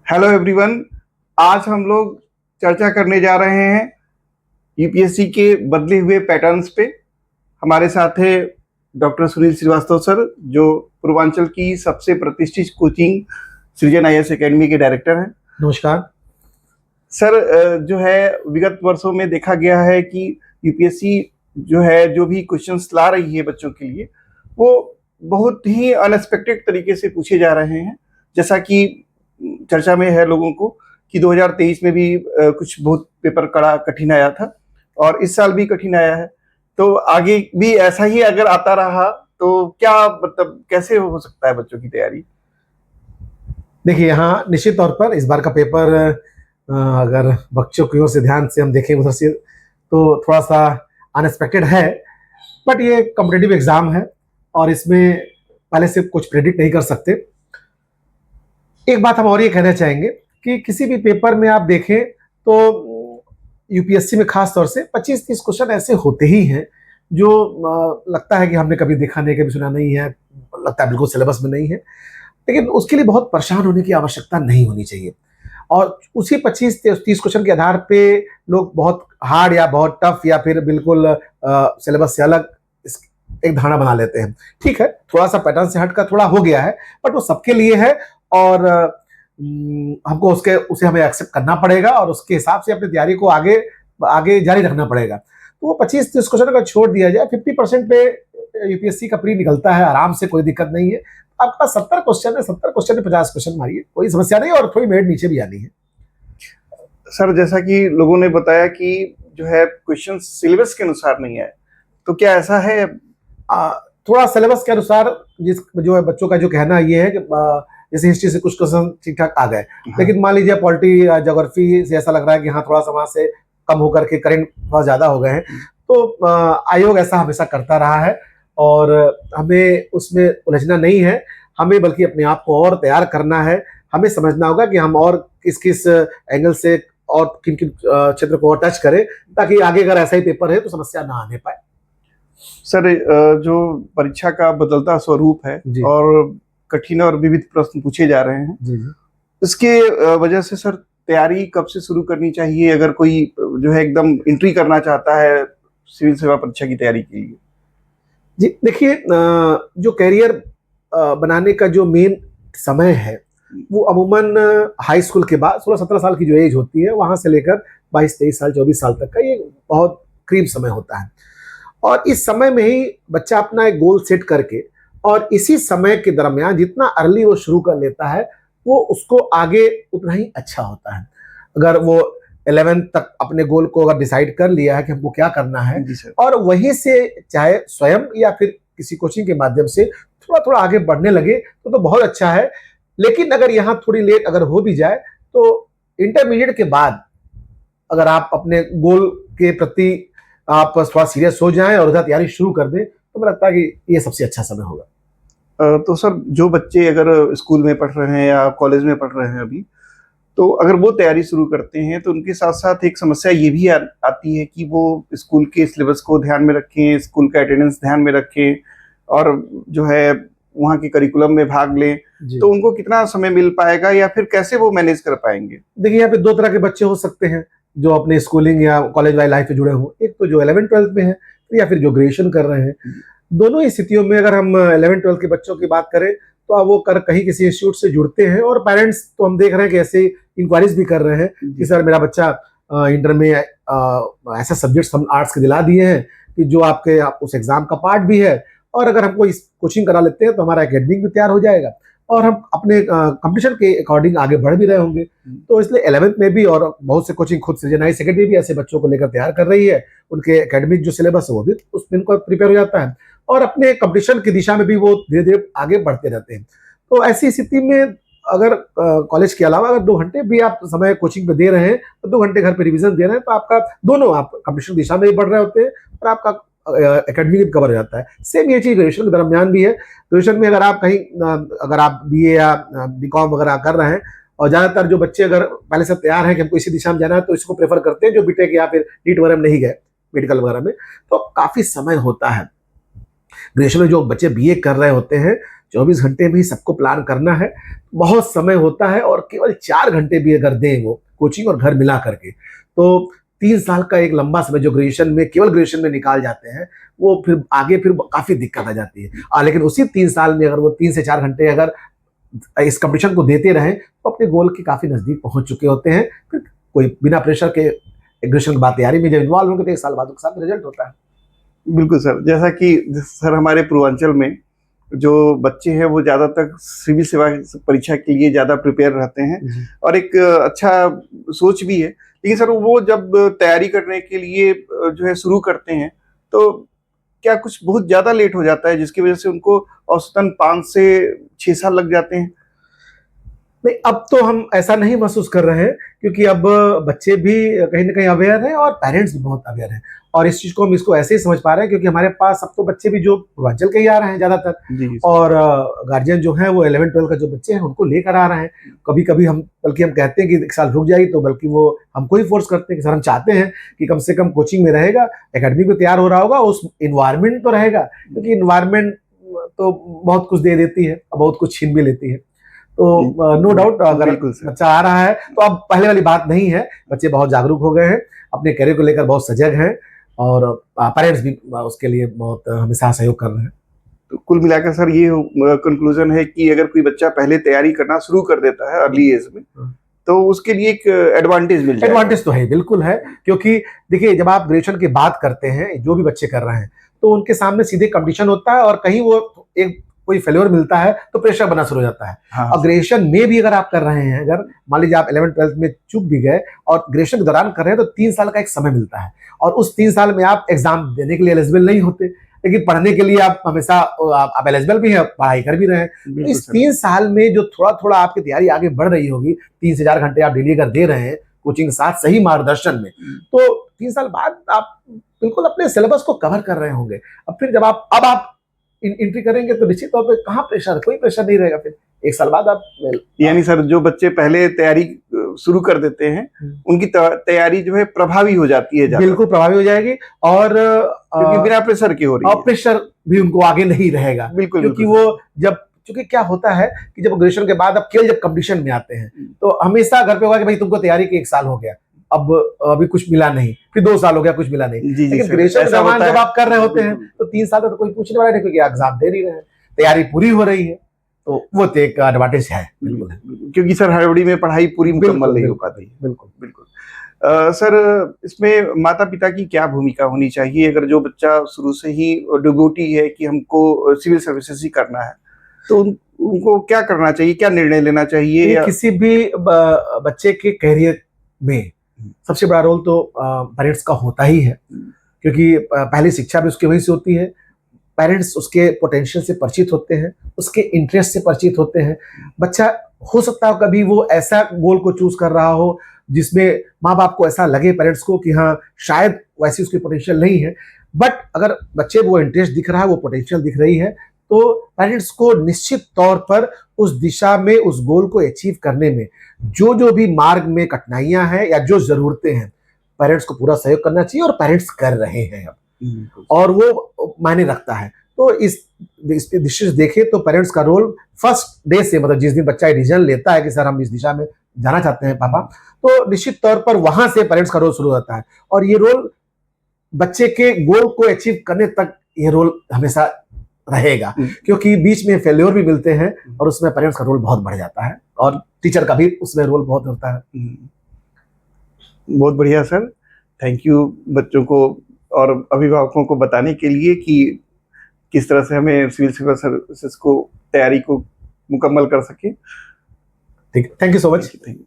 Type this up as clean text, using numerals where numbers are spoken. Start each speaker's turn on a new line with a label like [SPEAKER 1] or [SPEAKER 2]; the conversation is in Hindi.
[SPEAKER 1] Hello everyone. आज हम लोग चर्चा करने जा रहे हैं यूपीएससी के बदले हुए पैटर्न्स पे। हमारे साथ है डॉक्टर सुनील श्रीवास्तव सर, जो पूर्वांचल की सबसे प्रतिष्ठित कोचिंग सृजन आईएएस एकेडमी के डायरेक्टर हैं।
[SPEAKER 2] नमस्कार
[SPEAKER 1] सर, जो है विगत वर्षों में देखा गया है कि यूपीएससी जो है जो भी क्वेश्चंस ला रही है बच्चों के लिए, वो बहुत ही अनएक्सपेक्टेड तरीके से पूछे जा रहे हैं। जैसा कि चर्चा में है लोगों को कि 2023 में भी कुछ बहुत पेपर कड़ा कठिन आया था और इस साल भी कठिन आया है। तो आगे भी ऐसा ही अगर आता रहा तो क्या मतलब कैसे हो सकता है बच्चों की तैयारी?
[SPEAKER 2] देखिए, यहाँ निश्चित तौर पर इस बार का पेपर अगर बच्चों की ओर से ध्यान से हम देखें उधर से, तो थोड़ा सा अनएक्सपेक्टेड है। बट ये कॉम्पिटिटिव एग्जाम है और इसमें पहले से कुछ प्रेडिक्ट नहीं कर सकते। एक बात हम और ये कहना चाहेंगे कि किसी भी पेपर में आप देखें तो यूपीएससी में खास तौर से 25-30 क्वेश्चन ऐसे होते ही हैं जो लगता है कि हमने कभी देखा नहीं, कभी सुना नहीं है, लगता है बिल्कुल सिलेबस में नहीं है। लेकिन उसके लिए बहुत परेशान होने की आवश्यकता नहीं होनी चाहिए। और उसी 25-30 क्वेश्चन के आधार पे लोग बहुत हार्ड या बहुत टफ या फिर बिल्कुल सिलेबस से अलग एक धारणा बना लेते हैं। ठीक है, थोड़ा सा पैटर्न से हटकर थोड़ा हो गया है, बट वो सबके लिए है और हमको उसे हमें एक्सेप्ट करना पड़ेगा और उसके हिसाब से अपनी तैयारी को आगे आगे जारी रखना पड़ेगा। तो वो 25-30 क्वेश्चन अगर छोड़ दिया जाए, 50% पे यूपीएससी का प्री निकलता है आराम से, कोई दिक्कत नहीं है। आपके पास 70 क्वेश्चन है, 70 क्वेश्चन में 50 क्वेश्चन मारिए, कोई समस्या नहीं। और थोड़ी मेरिट नीचे भी आनी है।
[SPEAKER 1] सर, जैसा कि लोगों ने बताया कि जो है क्वेश्चन सिलेबस के अनुसार नहीं है, तो क्या ऐसा है?
[SPEAKER 2] थोड़ा सिलेबस के अनुसार जो है बच्चों का जो कहना ये है कि जैसे हिस्ट्री से कुछ क्वेश्चन ठीक ठाक आ गए, लेकिन मान लीजिए पॉलिटी या ज्योग्राफी से ऐसा लग रहा है कि हाँ थोड़ा सा वहां से कम होकर के करंट थोड़ा ज्यादा हो गए हैं। तो आयोग ऐसा हमेशा करता रहा है और हमें उसमें उलझना नहीं है। हमें बल्कि अपने आप को और तैयार करना है। हमें समझना होगा कि हम और किस किस एंगल से और किन किन क्षेत्र को और टच करें, ताकि आगे अगर ऐसा ही पेपर है तो समस्या ना आने पाए।
[SPEAKER 1] सर, जो परीक्षा का बदलता स्वरूप है और कठिन और विविध प्रश्न पूछे जा रहे हैं,
[SPEAKER 2] जी जी।
[SPEAKER 1] इसके वजह से सर तैयारी कब से शुरू करनी चाहिए अगर कोई जो है एकदम एंट्री करना चाहता है सिविल सेवा परीक्षा की तैयारी के लिए?
[SPEAKER 2] जी देखिए, जो कैरियर बनाने का जो मेन समय है वो अमूमन हाई स्कूल के बाद 16-17 साल की जो एज होती है वहां से लेकर 22-23 साल 24 साल तक का ये बहुत करीब समय होता है। और इस समय में ही बच्चा अपना एक गोल सेट करके और इसी समय के दरमियान जितना अर्ली वो शुरू कर लेता है वो उसको आगे उतना ही अच्छा होता है। अगर वो 11th तक अपने गोल को अगर डिसाइड कर लिया है कि हमको क्या करना है और वहीं से चाहे स्वयं या फिर किसी कोचिंग के माध्यम से थोड़ा थोड़ा आगे बढ़ने लगे तो बहुत अच्छा है। लेकिन अगर यहाँ थोड़ी लेट अगर हो भी जाए तो इंटरमीडिएट के बाद अगर आप अपने गोल के प्रति आप थोड़ा सीरियस हो जाएं और उधर तैयारी शुरू कर दें तो मुझे लगता है कि ये सबसे अच्छा समय होगा।
[SPEAKER 1] तो सर, जो बच्चे अगर स्कूल में पढ़ रहे हैं या कॉलेज में पढ़ रहे हैं अभी, तो अगर वो तैयारी शुरू करते हैं तो उनके साथ साथ एक समस्या ये भी आती है कि वो स्कूल के सिलेबस को ध्यान में रखें, स्कूल का अटेंडेंस ध्यान में रखें और जो है वहाँ के करिकुलम में भाग लें। तो उनको कितना समय मिल पाएगा या फिर कैसे वो मैनेज कर पाएंगे?
[SPEAKER 2] देखिए, यहाँ पे दो तरह के बच्चे हो सकते हैं जो अपने स्कूलिंग या कॉलेज वाली लाइफ से जुड़े हों। एक तो जो 11th-12th में है या फिर जो ग्रेजुएशन कर रहे हैं। दोनों ही स्थितियों में अगर हम 11th-12th के बच्चों की बात करें तो अब वो कहीं किसी इंस्टीट्यूट से जुड़ते हैं और पेरेंट्स तो हम देख रहे हैं कि ऐसे इंक्वायरीज भी कर रहे हैं कि सर मेरा बच्चा इंटर में ऐसे सब्जेक्ट्स हम आर्ट्स के दिला दिए हैं कि जो आपके उस एग्जाम का पार्ट भी है और अगर हमको इस कोचिंग करा लेते हैं तो हमारा एकेडमिक भी तैयार हो जाएगा और हम अपने कंपटीशन के अकॉर्डिंग आगे बढ़ भी रहे होंगे। तो इसलिए 11th में भी और बहुत से कोचिंग खुद सृजन आई सेकेंडरी भी ऐसे बच्चों को लेकर तैयार कर रही है। उनके एकेडमिक जो सिलेबस है वो भी उसमें उनको प्रिपेयर हो जाता है और अपने कंपटीशन की दिशा में भी वो धीरे धीरे आगे बढ़ते रहते हैं। तो ऐसी स्थिति में अगर कॉलेज के अलावा अगर 2 घंटे भी आप समय कोचिंग पे दे रहे हैं तो 2 घंटे घर पे रिवीजन दे रहे हैं तो आपका दोनों आप कंपटीशन दिशा में भी बढ़ रहे होते हैं और आपका एकेडमिक भी कवर हो जाता है। सेम ये चीज ग्रेजुएशन के दरमियान भी है। ग्रेजुएशन में अगर आप कहीं अगर आप बीए या बीकॉम वगैरह कर रहे हैं और ज्यादातर जो बच्चे अगर पहले से तैयार हैं कि हमको इसी दिशा में जाना है तो इसको प्रेफर करते हैं जो बीटेक या फिर नीट वगैरह में नहीं गए, मेडिकल वगैरह में, तो काफी समय होता है। ग्रेजुएशन में जो बच्चे बीए कर रहे होते हैं 24 घंटे में ही सबको प्लान करना है, बहुत समय होता है। और केवल 4 घंटे भी अगर दें वो कोचिंग और घर मिला करके, तो 3 साल का एक लंबा समय जो ग्रेजुएशन में, केवल ग्रेजुएशन में निकाल जाते हैं, वो फिर आगे फिर काफ़ी दिक्कत आ जाती है। लेकिन उसी 3 साल में अगर वो 3 से 4 घंटे अगर इस कंपटीशन को देते रहें, तो अपने गोल के काफ़ी नज़दीक पहुँच चुके होते हैं। फिर कोई बिना प्रेशर के ग्रेजुएशन के बाद तैयारी में जब इन्वॉल्व होंगे, तो 1 साल बाद उसके साथ रिजल्ट होता है।
[SPEAKER 1] बिल्कुल सर, जैसा कि सर हमारे पूर्वांचल में जो बच्चे हैं वो ज़्यादातर सिविल सेवा परीक्षा के लिए ज़्यादा प्रिपेयर रहते हैं और एक अच्छा सोच भी है। लेकिन सर वो जब तैयारी करने के लिए जो है शुरू करते हैं, तो क्या कुछ बहुत ज़्यादा लेट हो जाता है जिसकी वजह से उनको औसतन 5 से 6 साल लग जाते हैं?
[SPEAKER 2] नहीं, अब तो हम ऐसा नहीं महसूस कर रहे हैं, क्योंकि अब बच्चे भी कहीं न कहीं अवेयर हैं और पेरेंट्स भी बहुत अवेयर हैं। और इस चीज़ को हम इसको ऐसे ही समझ पा रहे हैं, क्योंकि हमारे पास अब तो बच्चे भी जो पूर्वांचल के ही आ रहे हैं ज़्यादातर,
[SPEAKER 1] जी, जी।
[SPEAKER 2] और गार्जियन जो हैं वो 11-12 का जो बच्चे हैं उनको लेकर आ रहे हैं। कभी-कभी हम बल्कि हम कहते हैं कि 1 साल रुक जाइए, तो बल्कि वो हमको ही फ़ोर्स करते हैं कि सर हम चाहते हैं कि कम से कम कोचिंग में रहेगा, एकेडमी में तैयार हो रहा होगा, उस एनवायरनमेंट तो रहेगा, क्योंकि एनवायरनमेंट तो बहुत कुछ दे देती है और बहुत कुछ छीन भी लेती है। तो नो डाउट अगर
[SPEAKER 1] बिल्कुल सर।
[SPEAKER 2] बच्चा आ रहा है, तो अब पहले वाली बात नहीं है, बच्चे बहुत जागरूक हो गए हैं, अपने करियर को लेकर बहुत सजग हैं, और पेरेंट्स भी उसके लिए बहुत हमेशा सहयोग कर रहे हैं।
[SPEAKER 1] तो कुल मिलाकर सर ये कंक्लूजन है कि अगर कोई बच्चा पहले तैयारी करना शुरू कर देता है अर्ली एज में, तो उसके लिए एक एडवांटेज मिल जाएगा।
[SPEAKER 2] एडवांटेज तो है, बिल्कुल है, क्योंकि देखिए जब आप ग्रेजुएशन की बात करते हैं, जो भी बच्चे कर रहे हैं, तो उनके सामने सीधे कंपटीशन होता है, और कहीं वो एक कोई फेल्योर मिलता है तो प्रेशर बनना शुरू हो जाता है।
[SPEAKER 1] हाँ,
[SPEAKER 2] और ग्रेजुएशन में भी अगर आप कर रहे हैं, अगर मान लीजिए आप 11th-12th में चूक भी गए और ग्रेजुएशन के दौरान कर रहे हैं, तो 3 साल का एक समय मिलता है, और उस 3 साल में आप एग्जाम देने के लिए एलिजिबल नहीं होते, लेकिन पढ़ने के लिए आप हमेशा आप एलिजिबल भी हैं, पढ़ाई कर भी रहे हैं। तो इस 3 साल में जो थोड़ा-थोड़ा आपकी तैयारी आगे बढ़ रही होगी, 3 से 4 घंटे आप डेली अगर दे रहे हैं कोचिंग के साथ सही मार्गदर्शन में, तो 3 साल बाद आप बिल्कुल अपने सिलेबस को कवर कर रहे होंगे। अब फिर जब आप एंट्री करेंगे, तो निश्चित तौर पे कहाँ प्रेशर, कोई प्रेशर नहीं रहेगा। फिर 1 साल बाद आप
[SPEAKER 1] यानी सर जो बच्चे पहले तैयारी शुरू कर देते हैं, उनकी तैयारी जो है प्रभावी हो जाती है ज़्यादा।
[SPEAKER 2] बिल्कुल प्रभावी हो जाएगी, और
[SPEAKER 1] क्योंकि बिना प्रेशर के हो रही है।
[SPEAKER 2] और प्रेशर भी उनको आगे नहीं रहेगा,
[SPEAKER 1] बिल्कुल,
[SPEAKER 2] क्योंकि
[SPEAKER 1] बिल्कुल।
[SPEAKER 2] वो जब, क्योंकि क्या होता है कि जब ग्रेजुएशन के बाद आप केवल जब कंपटीशन में आते हैं, तो हमेशा घर पे होगा कि भाई तुमको तैयारी के 1 साल हो गया, अब अभी कुछ मिला नहीं, फिर 2 साल हो गया, कुछ मिला नहीं।
[SPEAKER 1] जी, जी
[SPEAKER 2] लेकिन
[SPEAKER 1] सर,
[SPEAKER 2] ग्रेजुएशन के
[SPEAKER 1] ऐसा
[SPEAKER 2] दौरान
[SPEAKER 1] होता
[SPEAKER 2] जब
[SPEAKER 1] है।
[SPEAKER 2] आप कर रहे होते हैं, तो 3 साल तक तो कोई पूछने वाला नहीं, क्योंकि आप एग्जाम दे नहीं रहे हैं, तैयारी पूरी हो रही है, तो वो तो एक एडवांटेज है। बिल्कुल है।
[SPEAKER 1] क्योंकि सर हड़बड़ी में पढ़ाई पूरी मुकम्मल नहीं हो पाती है।
[SPEAKER 2] बिल्कुल।
[SPEAKER 1] बिल्कुल। सर इसमें माता-पिता की क्या भूमिका होनी चाहिए अगर जो बच्चा शुरू से ही डिवोटी है कि हमको सिविल सर्विसेज ही करना है, तो उनको क्या करना चाहिए? क्या निर्णय लेना चाहिए?
[SPEAKER 2] ये किसी भी बच्चे के करियर में सबसे बड़ा रोल तो पेरेंट्स का होता ही है, क्योंकि पहली शिक्षा भी उसकी वहीं से होती है। पेरेंट्स उसके पोटेंशियल से परिचित होते हैं, उसके इंटरेस्ट से परिचित होते हैं। बच्चा हो सकता है कभी वो ऐसा गोल को चूज कर रहा हो जिसमें माँ बाप को ऐसा लगे, पेरेंट्स को, कि हाँ शायद वैसी उसकी पोटेंशियल नहीं है, बट अगर बच्चे वो इंटरेस्ट दिख रहा है, वो पोटेंशियल दिख रही है, तो पेरेंट्स को निश्चित तौर पर उस दिशा में, उस गोल को अचीव करने में जो भी मार्ग में कठिनाइयां हैं या जो जरूरतें हैं, पेरेंट्स को पूरा सहयोग करना चाहिए, और पेरेंट्स कर रहे हैं अब, और वो मायने रखता है। तो इस दृष्टि से देखें तो पेरेंट्स का रोल फर्स्ट डे से, मतलब जिस दिन बच्चा डिसीजन लेता है कि सर हम इस दिशा में जाना चाहते हैं पापा, तो निश्चित तौर पर वहां से पेरेंट्स का रोल शुरू होता है, और ये रोल बच्चे के गोल को अचीव करने तक ये रोल हमेशा रहेगा, क्योंकि बीच में फेल्योर भी मिलते हैं, और उसमें पेरेंट्स का रोल बहुत बढ़ जाता है, और टीचर का भी उसमें रोल बहुत होता है।
[SPEAKER 1] बहुत बढ़िया सर, थैंक यू बच्चों को और अभिभावकों को बताने के लिए कि किस तरह से हमें सिविल सर्विसेज को तैयारी को मुकम्मल कर सके।
[SPEAKER 2] ठीक है, thank you so much.
[SPEAKER 1] Thank you.